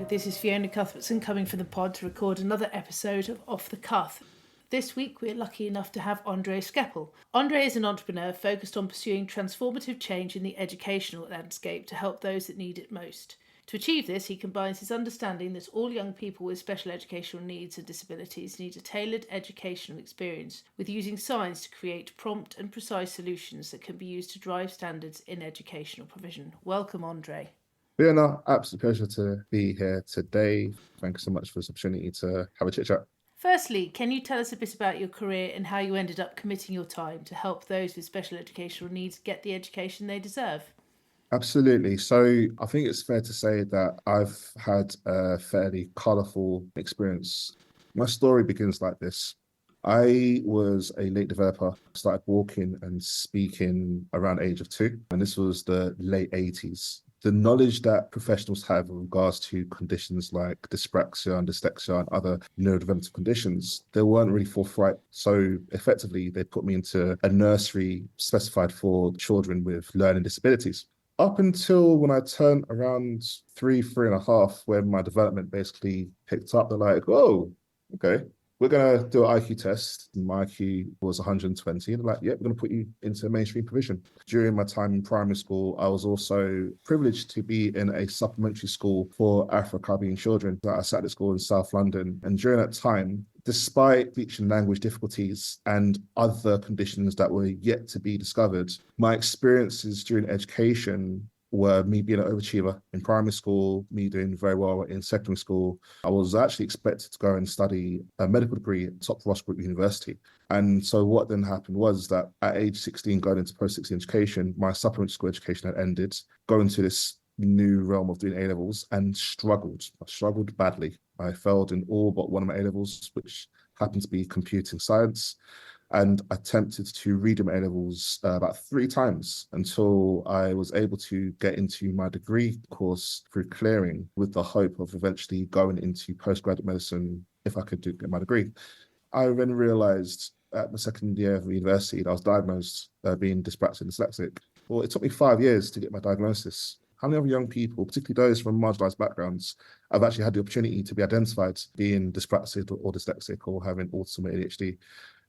Hello, this is Fiona Cuthbertson coming from the pod to record another episode of Off the Cuff. This week we're lucky enough to have André Skepple. André is an entrepreneur focused on pursuing transformative change in the educational landscape to help those that need it most. To achieve this, he combines his understanding that all young people with special educational needs and disabilities need a tailored educational experience with using science to create prompt and precise solutions that can be used to drive standards in educational provision. Welcome, André. Fiona, absolute pleasure to be here today. Thank you so much for this opportunity to have a chit chat. Firstly, can you tell us a bit about your career and how you ended up committing your time to help those with special educational needs get the education they deserve? Absolutely. So I think it's fair to say that I've had a fairly colourful experience. My story begins like this. I was a late developer, started walking and speaking around the age of 2, and this was the late 80s. The knowledge that professionals have in regards to conditions like dyspraxia and dyslexia and other neurodevelopmental conditions, they weren't really forthright. So effectively, they put me into a nursery specified for children with learning disabilities. Up until when I turned around 3.5, when my development basically picked up, they're like, oh, okay, we're going to do an IQ test. My IQ was 120. And they're like, yeah, we're going to put you into mainstream provision. During my time in primary school, I was also privileged to be in a supplementary school for Afro-Caribbean children. I sat at school in South London. And during that time, despite speech and language difficulties and other conditions that were yet to be discovered, my experiences during education were me being an overachiever in primary school, me doing very well in secondary school. I was actually expected to go and study a medical degree at Top Ross Group University. And so what then happened was that at age 16, going into post-16 education, my supplementary school education had ended, going to this new realm of doing A-levels and struggled. I struggled badly. I failed in all but one of my A-levels, which happened to be computing science, and attempted to redo my A-levels about 3 times until I was able to get into my degree course through clearing, with the hope of eventually going into postgraduate medicine if I could get my degree. I then realized at my second year of university that I was diagnosed being dyspraxic and dyslexic. Well, it took me 5 years to get my diagnosis. How many other young people, particularly those from marginalized backgrounds, have actually had the opportunity to be identified being dyspraxic or dyslexic or having autism or ADHD?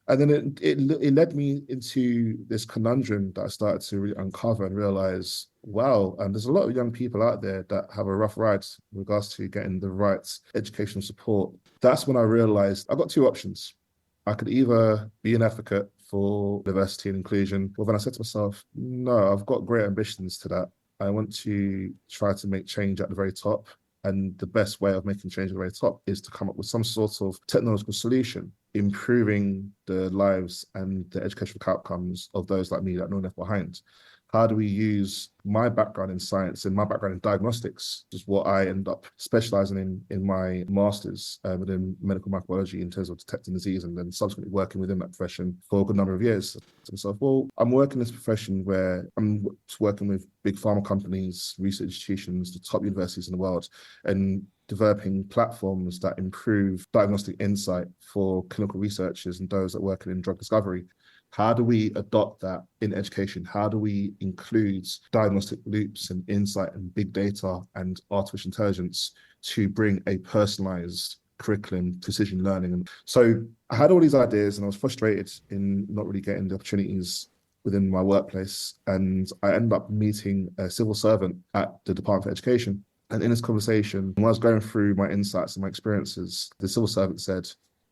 And then it led me into this conundrum that I started to really uncover and realize, wow, and there's a lot of young people out there that have a rough ride in regards to getting the right educational support. That's when I realized I've got 2 options. I could either be an advocate for diversity and inclusion, or then I said to myself, no, I've got great ambitions to that. I want to try to make change at the very top. And the best way of making change at the very top is to come up with some sort of technological solution, improving the lives and the educational outcomes of those like me that are not left behind. How do we use my background in science and my background in diagnostics, just what I end up specializing in my master's within medical microbiology in terms of detecting disease, and then subsequently working within that profession for a good number of years. To myself, well, I'm working in this profession where I'm working with big pharma companies, research institutions, the top universities in the world, and developing platforms that improve diagnostic insight for clinical researchers and those that work in drug discovery. How do we adopt that in education? How do we include diagnostic loops and insight and big data and artificial intelligence to bring a personalized curriculum, precision learning? And so I had all these ideas and I was frustrated in not really getting the opportunities within my workplace. And I ended up meeting a civil servant at the Department for Education. And in this conversation, when I was going through my insights and my experiences, the civil servant said,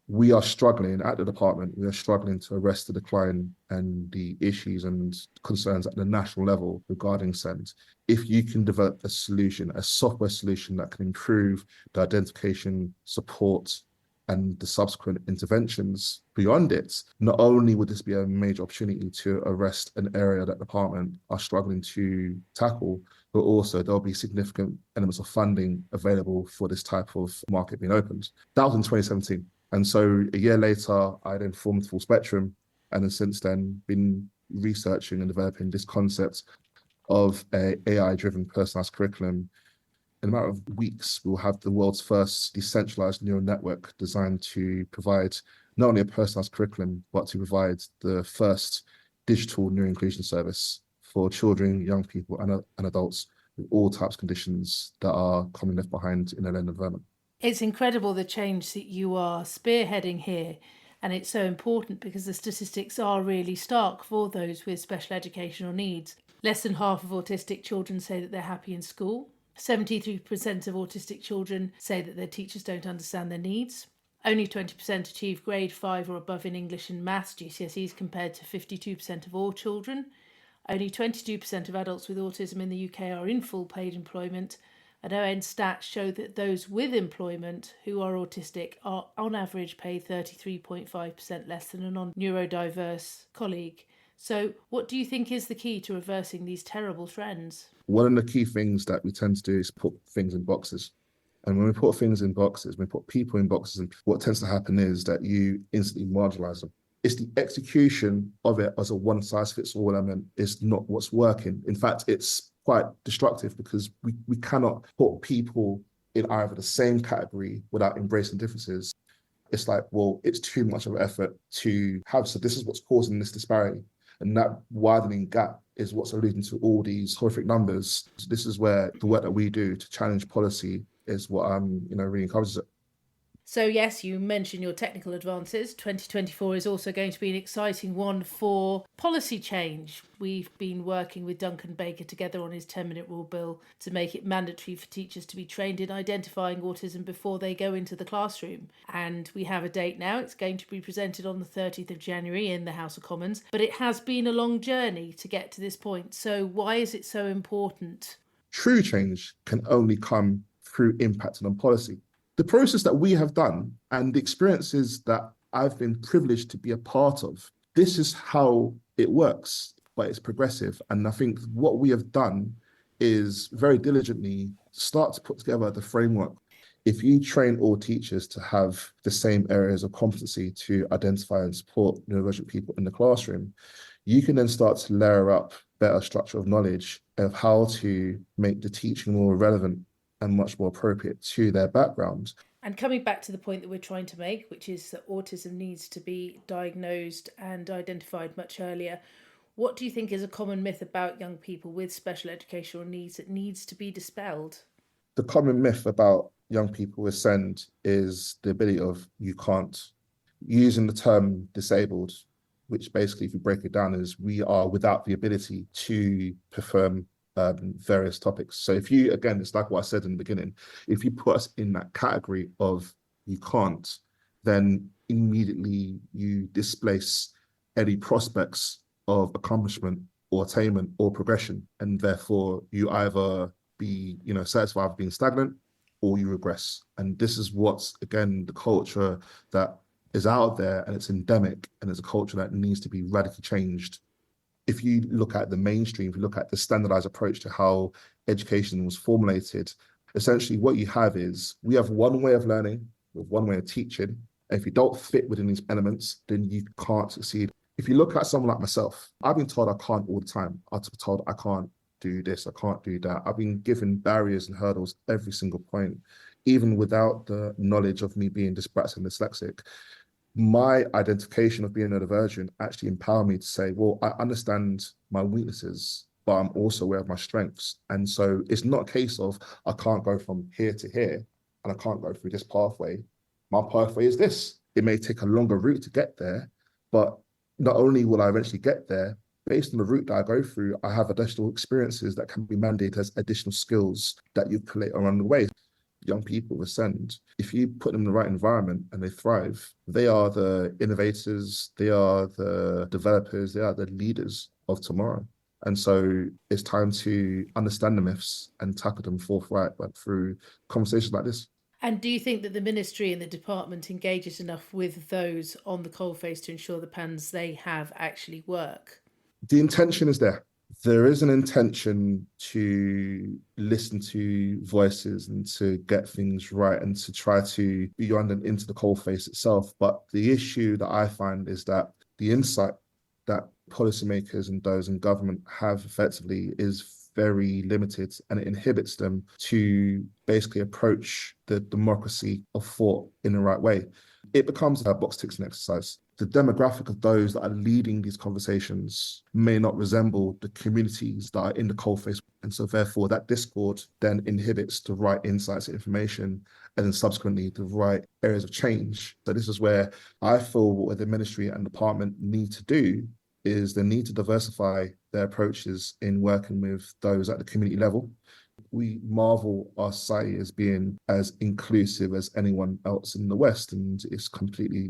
we are struggling at the department, we are struggling to arrest the decline and the issues and concerns at the national level regarding SEND. If you can develop a solution, a software solution that can improve the identification, support, and the subsequent interventions beyond it, not only would this be a major opportunity to arrest an area that the department are struggling to tackle, but also there'll be significant elements of funding available for this type of market being opened. That was in 2017. And so a year later, I then formed Full Spectrum, and then since then been researching and developing this concept of a AI-driven personalized curriculum. In a matter of weeks, we'll have the world's first decentralized neural network designed to provide not only a personalized curriculum, but to provide the first digital neuroinclusion service for children, young people, and adults all types of conditions that are commonly left behind in a learning environment. It's incredible the change that you are spearheading here. And it's so important because the statistics are really stark for those with special educational needs. Less than half of autistic children say that they're happy in school. 73% of autistic children say that their teachers don't understand their needs. Only 20% achieve grade 5 or above in English and Maths GCSEs compared to 52% of all children. Only 22% of adults with autism in the UK are in full paid employment. And ON stats show that those with employment who are autistic are on average paid 33.5% less than a non-neurodiverse colleague. So what do you think is the key to reversing these terrible trends? One of the key things that we tend to do is put things in boxes. And when we put things in boxes, we put people in boxes, and what tends to happen is that you instantly marginalize them. It's the execution of it as a one-size-fits-all element is not what's working. In fact, it's quite destructive because we cannot put people in either the same category without embracing differences. It's like, well, it's too much of an effort to have. So this is what's causing this disparity. And that widening gap is what's alluding to all these horrific numbers. So this is where the work that we do to challenge policy is what really encourages it. So yes, you mentioned your technical advances. 2024 is also going to be an exciting one for policy change. We've been working with Duncan Baker together on his 10-minute rule bill to make it mandatory for teachers to be trained in identifying autism before they go into the classroom. And we have a date now. It's going to be presented on the 30th of January in the House of Commons. But it has been a long journey to get to this point. So why is it so important? True change can only come through impacting on policy. The process that we have done and the experiences that I've been privileged to be a part of, this is how it works, but it's progressive. And I think what we have done is very diligently start to put together the framework. If you train all teachers to have the same areas of competency to identify and support neurodivergent people in the classroom, you can then start to layer up better structure of knowledge of how to make the teaching more relevant and much more appropriate to their background. And coming back to the point that we're trying to make, which is that autism needs to be diagnosed and identified much earlier, what do you think is a common myth about young people with special educational needs that needs to be dispelled? The common myth about young people with SEND is the ability of you can't. Using the term disabled, which basically, if you break it down, is we are without the ability to perform various topics. So if you, again, it's like what I said in the beginning, if you put us in that category of you can't, then immediately you displace any prospects of accomplishment or attainment or progression. And therefore you either be, satisfied with being stagnant or you regress. And this is what's, again, the culture that is out there, and it's endemic, and it's a culture that needs to be radically changed. If you look at the mainstream, if you look at the standardized approach to how education was formulated, essentially what you have is we have one way of learning with one way of teaching. And if you don't fit within these elements, then you can't succeed. If you look at someone like myself, I've been told I can't all the time. I've been told I can't do this, I can't do that. I've been given barriers and hurdles every single point, even without the knowledge of me being dyspraxic and dyslexic. My identification of being neurodivergent actually empowered me to say, well, I understand my weaknesses, but I'm also aware of my strengths. And so it's not a case of I can't go from here to here and I can't go through this pathway. My pathway is this. It may take a longer route to get there, but not only will I eventually get there, based on the route that I go through, I have additional experiences that can be mandated as additional skills that you collate along the way. Young people with SEND, if you put them in the right environment and they thrive, they are the innovators, they are the developers, they are the leaders of tomorrow. And so it's time to understand the myths and tackle them forthright through conversations like this. And do you think that the ministry and the department engages enough with those on the coalface to ensure the plans they have actually work? The intention is there. There is an intention to listen to voices and to get things right and to try to be beyond and into the coalface itself. But the issue that I find is that the insight that policymakers and those in government have effectively is very limited, and it inhibits them to basically approach the democracy of thought in the right way. It becomes a box ticking exercise. The demographic of those that are leading these conversations may not resemble the communities that are in the coalface. And so therefore that discord then inhibits the right insights and information, and then subsequently the right areas of change. So this is where I feel what the ministry and department need to do is they need to diversify their approaches in working with those at the community level. We marvel our society as being as inclusive as anyone else in the West, and it's completely,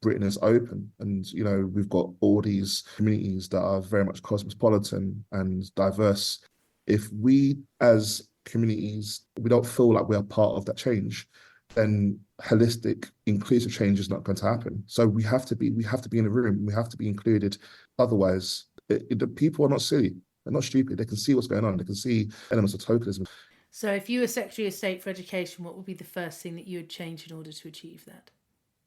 Britain is open, and we've got all these communities that are very much cosmopolitan and diverse. If we as communities we don't feel like we are part of that change, then holistic, inclusive change is not going to happen. So we have to be in the room. We have to be included. Otherwise, the people are not silly. They're not stupid. They can see what's going on. They can see elements of tokenism. So if you were Secretary of State for Education, what would be the first thing that you would change in order to achieve that?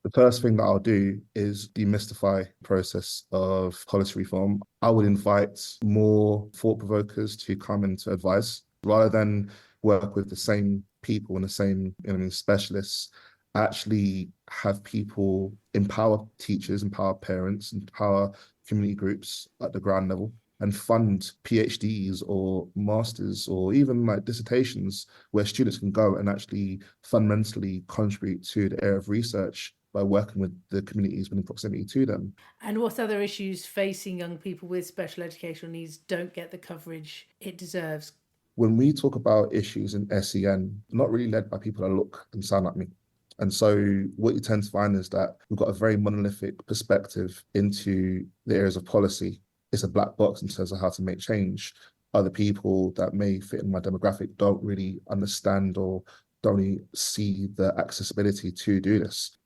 The first thing that I'll do is demystify the process of policy reform. I would invite more thought provokers to come and to advise rather than work with the same people and the same specialists. Actually have people empower teachers, empower parents, empower community groups at the ground level, and fund PhDs or masters or even like dissertations where students can go and actually fundamentally contribute to the area of research by working with the communities within proximity to them. And what other issues facing young people with special educational needs don't get the coverage it deserves? When we talk about issues in SEN, not really led by people that look and sound like me. And so what you tend to find is that we've got a very monolithic perspective into the areas of policy. It's a black box in terms of how to make change. Other people that may fit in my demographic don't really understand or don't really see the accessibility to do this.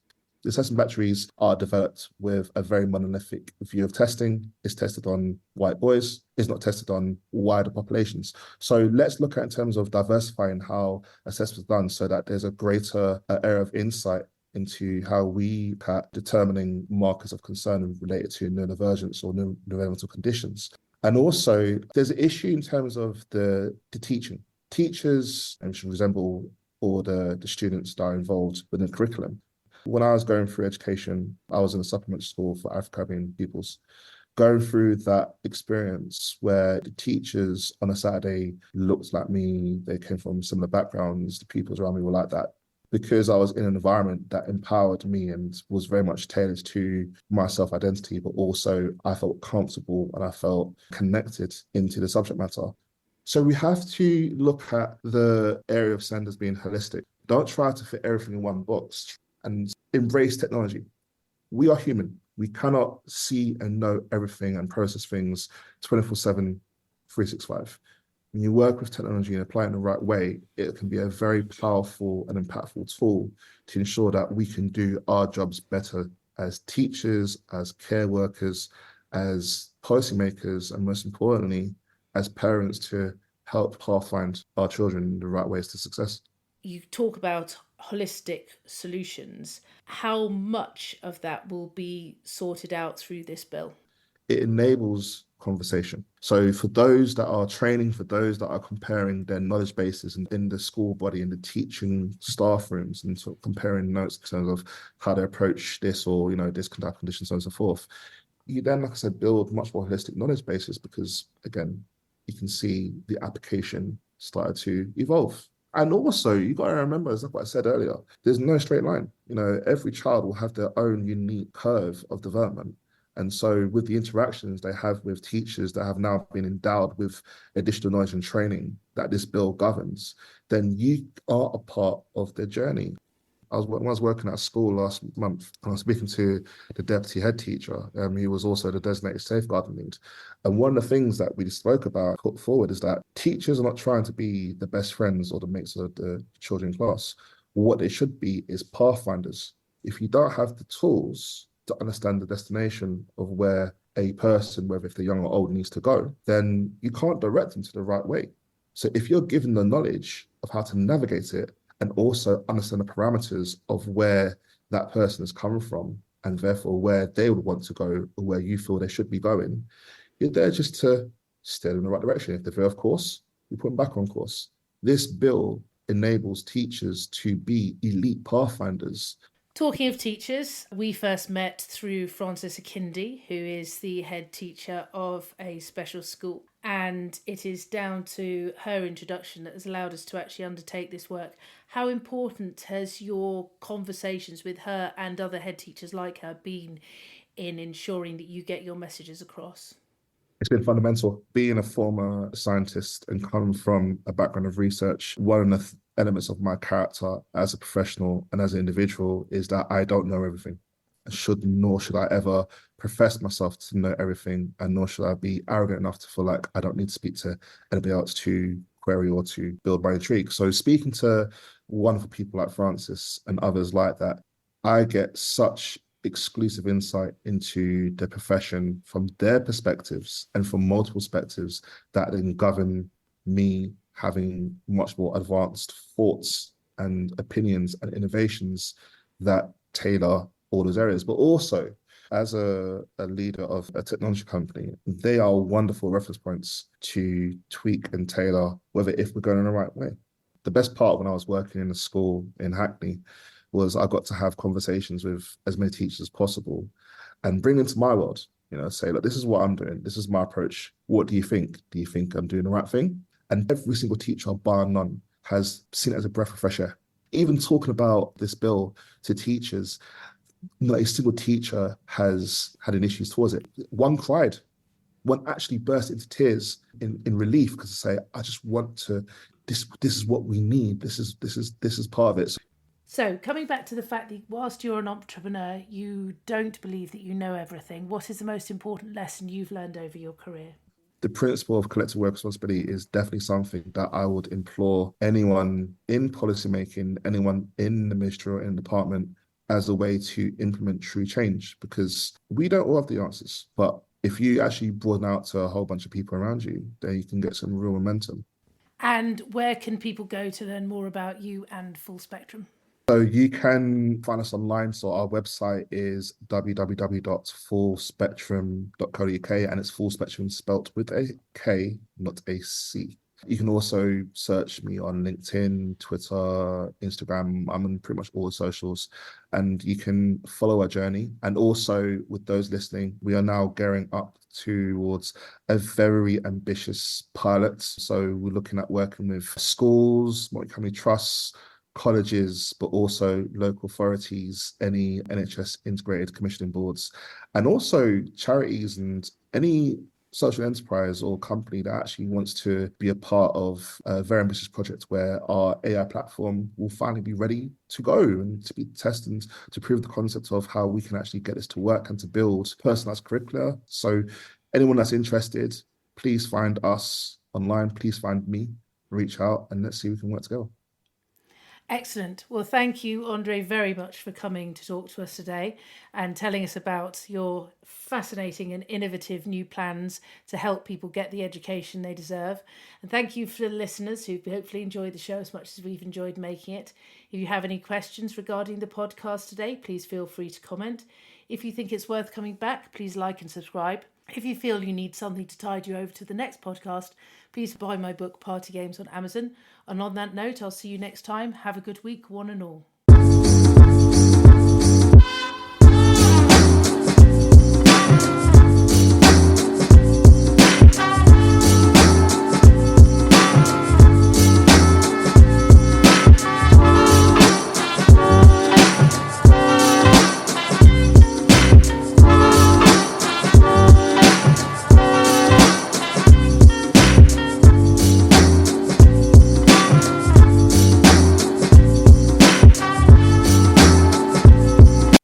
The assessment batteries are developed with a very monolithic view of testing. It's tested on white boys. It's not tested on wider populations. So let's look at in terms of diversifying how assessments are done so that there's a greater area of insight into how we at determining markers of concern related to neurodivergence or neurodevelopmental conditions. And also there's an issue in terms of the teaching. Teachers should resemble all the students that are involved within the curriculum. When I was going through education, I was in a supplement school for African pupils. Going through that experience where the teachers on a Saturday looked like me, they came from similar backgrounds, the pupils around me were like that. Because I was in an environment that empowered me and was very much tailored to my self-identity, but also I felt comfortable and I felt connected into the subject matter. So we have to look at the area of SEND as being holistic. Don't try to fit everything in one box and embrace technology. We are human. We cannot see and know everything and process things 24/7, 365. When you work with technology and apply it in the right way, it can be a very powerful and impactful tool to ensure that we can do our jobs better as teachers, as care workers, as policymakers, and most importantly, as parents to help pathfind our children in the right ways to success. You talk about holistic solutions. How much of that will be sorted out through this bill? It enables conversation. So for those that are training, for those that are comparing their knowledge bases in the school body, in the teaching staff rooms, and sort of comparing notes in terms of how they approach this or, this conduct condition, so on and so forth, you then, like I said, build much more holistic knowledge bases because, again, you can see the application started to evolve. And also, you got to remember, as like what I said earlier, there's no straight line. Every child will have their own unique curve of development. And so with the interactions they have with teachers that have now been endowed with additional knowledge and training that this bill governs, then you are a part of their journey. When I was working at school last month, I was speaking to the deputy head teacher. He was also the designated safeguarding lead. And one of the things that we spoke about, put forward, is that teachers are not trying to be the best friends or the mates of the children in class. What they should be is pathfinders. If you don't have the tools to understand the destination of where a person, whether if they're young or old, needs to go, then you can't direct them to the right way. So if you're given the knowledge of how to navigate it, and also understand the parameters of where that person is coming from and therefore where they would want to go or where you feel they should be going, you're there just to steer them in the right direction. If they're veer off course, you put them back on course. This bill enables teachers to be elite pathfinders. Talking of teachers, we first met through Francis Akindi, who is the head teacher of a special school. And it is down to her introduction that has allowed us to actually undertake this work. How important has your conversations with her and other head teachers like her been in ensuring that you get your messages across? It's been fundamental. Being a former scientist and coming from a background of research, one of the elements of my character as a professional and as an individual is that I don't know everything. Nor should I ever profess myself to know everything, and nor should I be arrogant enough to feel like I don't need to speak to anybody else to query or to build my intrigue. So speaking to wonderful people like Francis and others like that, I get such exclusive insight into the profession from their perspectives and from multiple perspectives that then govern me having much more advanced thoughts and opinions and innovations that tailor all those areas. But also, as a leader of a technology company, they are wonderful reference points to tweak and tailor whether if we're going in the right way. The best part when I was working in a school in Hackney was I got to have conversations with as many teachers as possible and bring them to my world, say, look, this is what I'm doing. This is my approach. What do you think? Do you think I'm doing the right thing? And every single teacher, bar none, has seen it as a breath of fresh air. Even talking about this bill to teachers, not a single teacher has had an issue towards it. One cried. One actually burst into tears in relief because they say, I just want to, this is what we need. This is part of it. So, coming back to the fact that whilst you're an entrepreneur, you don't believe that you know everything, what is the most important lesson you've learned over your career? The principle of collective work responsibility is definitely something that I would implore anyone in policymaking, anyone in the ministry or in the department as a way to implement true change, because we don't all have the answers. But if you actually broaden out to a whole bunch of people around you, then you can get some real momentum. And where can people go to learn more about you and Full Spectrum? So you can find us online. So our website is www.fullspectrum.co.uk, and it's Full Spectrum spelt with a K, not a C. You can also search me on LinkedIn, Twitter, Instagram. I'm on pretty much all the socials, and you can follow our journey. And also, with those listening, we are now gearing up towards a very ambitious pilot. So we're looking at working with schools, multi-academy trusts, colleges, but also local authorities, any NHS integrated commissioning boards, and also charities and any social enterprise or company that actually wants to be a part of a very ambitious project where our AI platform will finally be ready to go and to be tested and to prove the concept of how we can actually get this to work and to build personalized curricula. So anyone that's interested, please find us online, please find me, reach out, and let's see if we can work together. Excellent. Well, thank you, André, very much for coming to talk to us today and telling us about your fascinating and innovative new plans to help people get the education they deserve. And thank you for the listeners who hopefully enjoyed the show as much as we've enjoyed making it. If you have any questions regarding the podcast today, please feel free to comment. If you think it's worth coming back, please like and subscribe. If you feel you need something to tide you over to the next podcast, please buy my book Party Games on Amazon. And on that note, I'll see you next time. Have a good week, one and all.